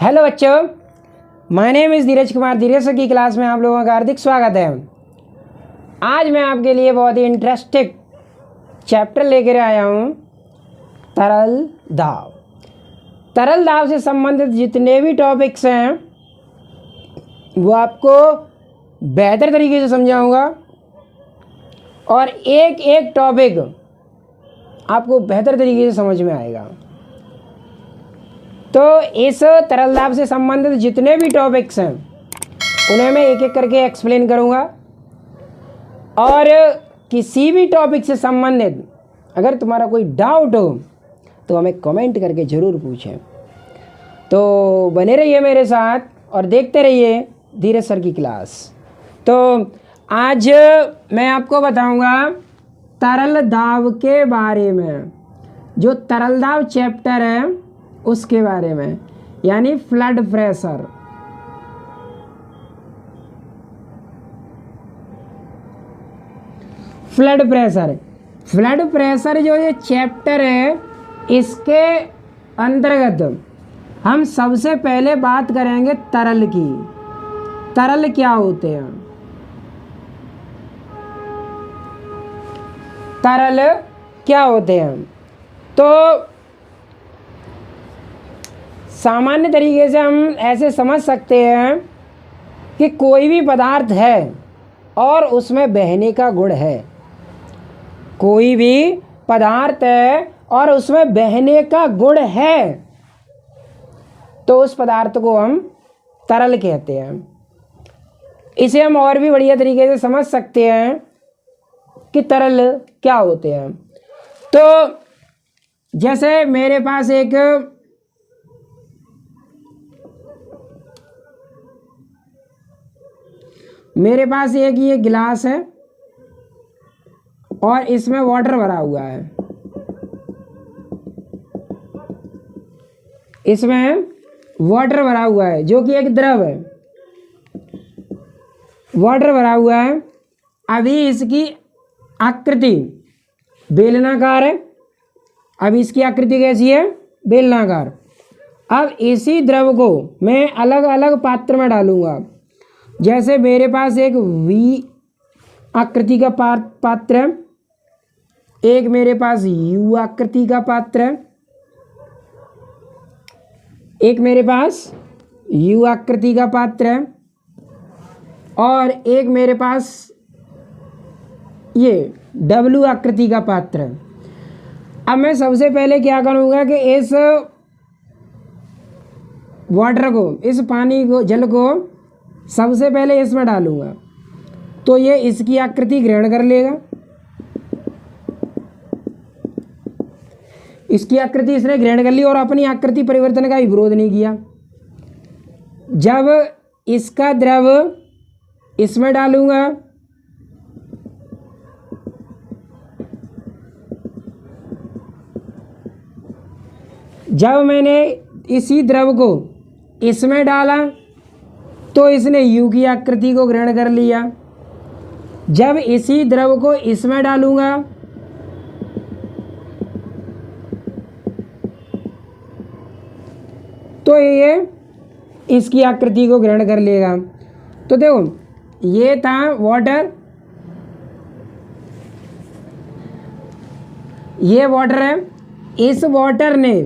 Hello बच्चों, my name is Dheeraj Kumar. Dheeraj sir की class में आप लोगों का हार्दिक स्वागत है। आज मैं आपके लिए बहुत ही इंटरेस्टिंग चैप्टर लेकर आया हूँ, तरल दाब। तरल दाब से संबंधित जितने भी टॉपिक्स हैं वो आपको बेहतर तरीके से समझाऊंगा और एक एक टॉपिक आपको बेहतर तरीके से समझ में आएगा। तो इस तरल दाब से संबंधित जितने भी टॉपिक्स हैं उन्हें मैं एक एक करके एक्सप्लेन करूंगा और किसी भी टॉपिक से संबंधित अगर तुम्हारा कोई डाउट हो तो हमें कमेंट करके ज़रूर पूछें। तो बने रहिए मेरे साथ और देखते रहिए धीरज सर की क्लास। तो आज मैं आपको बताऊंगा तरल दाब के बारे में, जो तरल दाब चैप्टर है उसके बारे में, यानी फ्लड प्रेशर। फ्लड प्रेशर जो ये चैप्टर है इसके अंतर्गत हम सबसे पहले बात करेंगे तरल की। तरल क्या होते हैं, तरल क्या होते हैं। तो सामान्य तरीके से हम ऐसे समझ सकते हैं कि कोई भी पदार्थ है और उसमें बहने का गुण है। कोई भी पदार्थ है और उसमें बहने का गुण है तो उस पदार्थ को हम तरल कहते हैं। इसे हम और भी बढ़िया तरीके से समझ सकते हैं कि तरल क्या होते हैं। तो जैसे मेरे पास एक ये गिलास है और इसमें वाटर भरा हुआ है। इसमें वाटर भरा हुआ है जो कि एक द्रव है। वाटर भरा हुआ है। अभी इसकी आकृति बेलनाकार है। अब इसकी आकृति कैसी है? बेलनाकार। अब इसी द्रव को मैं अलग अलग पात्र में डालूंगा। जैसे मेरे पास एक वी आकृति का पात्र है, एक मेरे पास यू आकृति का पात्र है, एक मेरे पास यू आकृति का पात्र है और एक मेरे पास ये डब्ल्यू आकृति का पात्र है। अब मैं सबसे पहले क्या करूँगा कि इस वाटर को, इस पानी को, जल को सबसे पहले इसमें डालूंगा तो ये इसकी आकृति ग्रहण कर लेगा। इसकी आकृति इसने ग्रहण कर ली और अपनी आकृति परिवर्तन का विरोध नहीं किया। जब इसका द्रव इसमें डालूंगा जब मैंने इसी द्रव को इसमें डाला तो इसने यू की आकृति को ग्रहण कर लिया। जब इसी द्रव को इसमें डालूंगा तो ये इसकी आकृति को ग्रहण कर लेगा। तो देखो ये था वाटर, ये वाटर है। इस वाटर ने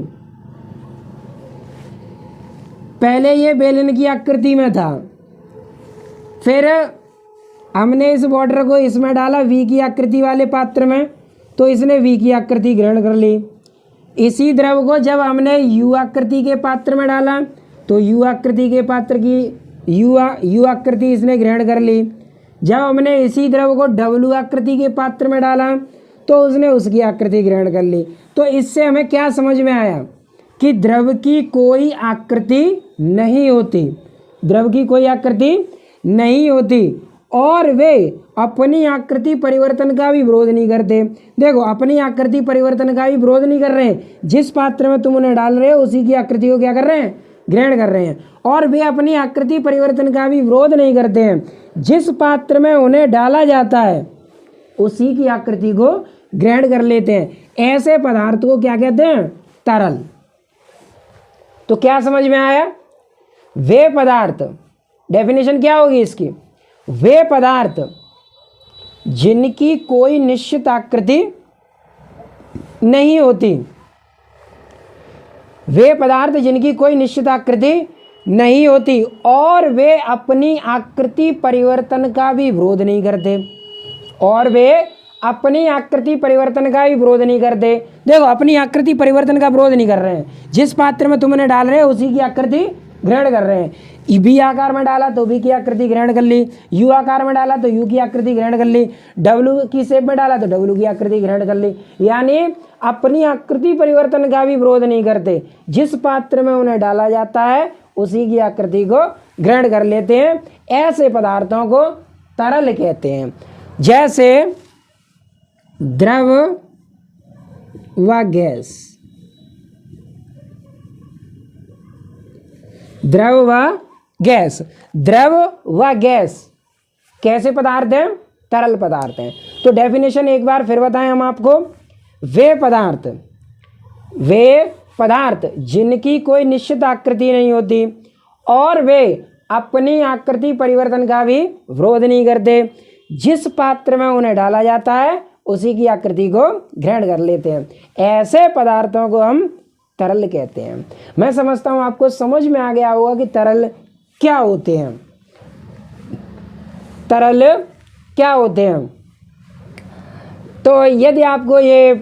पहले ये बेलन की आकृति में था, फिर हमने इस वाटर को इसमें डाला वी की आकृति वाले पात्र में तो इसने वी की आकृति ग्रहण कर ली। इसी द्रव को जब हमने यू आकृति के पात्र में डाला तो यू आकृति के पात्र की यू आकृति इसने ग्रहण कर ली। जब हमने इसी द्रव को डब्ल्यू आकृति के पात्र में डाला तो उसने उसकी आकृति ग्रहण कर ली। तो इससे हमें क्या समझ में आया कि द्रव की कोई आकृति नहीं होती। द्रव की कोई आकृति नहीं होती और वे अपनी आकृति परिवर्तन का भी विरोध नहीं करते। देखो अपनी आकृति परिवर्तन का भी विरोध नहीं कर रहे हैं। जिस पात्र में तुम उन्हें डाल रहे हो उसी की आकृति को क्या कर रहे हैं? ग्रहण कर रहे हैं। और वे अपनी आकृति परिवर्तन का भी विरोध नहीं करते हैं। जिस पात्र में उन्हें डाला जाता है उसी की आकृति को ग्रहण कर लेते हैं। ऐसे पदार्थ को क्या कहते हैं? तरल। तो क्या समझ में आया? वे पदार्थ, डेफिनेशन क्या होगी इसकी? वे पदार्थ जिनकी कोई निश्चित आकृति नहीं होती, वे पदार्थ जिनकी कोई निश्चित आकृति नहीं होती और वे अपनी आकृति परिवर्तन का भी विरोध नहीं करते, और वे अपनी आकृति परिवर्तन का भी विरोध नहीं करते। देखो, अपनी आकृति परिवर्तन का विरोध नहीं कर रहे हैं, जिस पात्र में तुमने डाल रहे हो उसी की आकृति ग्रहण कर रहे हैं। बी आकार में डाला तो बी की आकृति ग्रहण कर ली, यू आकार में डाला तो यू की आकृति ग्रहण कर ली, डब्ल्यू की शेप में डाला तो डब्ल्यू की आकृति ग्रहण कर ली। यानी अपनी आकृति परिवर्तन का भी विरोध नहीं करते, जिस पात्र में उन्हें डाला जाता है उसी की आकृति को ग्रहण कर लेते हैं। ऐसे पदार्थों को तरल कहते हैं, जैसे द्रव व गैस। द्रव व गैस, द्रव व गैस कैसे पदार्थ हैं? तरल पदार्थ हैं। तो डेफिनेशन एक बार फिर बताएं हम आपको। वे पदार्थ जिनकी कोई निश्चित आकृति नहीं होती और वे अपनी आकृति परिवर्तन का भी विरोध नहीं करते, जिस पात्र में उन्हें डाला जाता है उसी की आकृति को ग्रहण कर लेते हैं, ऐसे पदार्थों को हम तरल कहते हैं। मैं समझता हूँ आपको समझ में आ गया होगा कि तरल क्या होते हैं। तरल क्या होते हैं? तो यदि आपको ये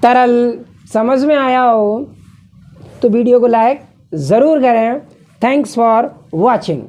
तरल समझ में आया हो तो वीडियो को लाइक ज़रूर करें। Thanks for watching.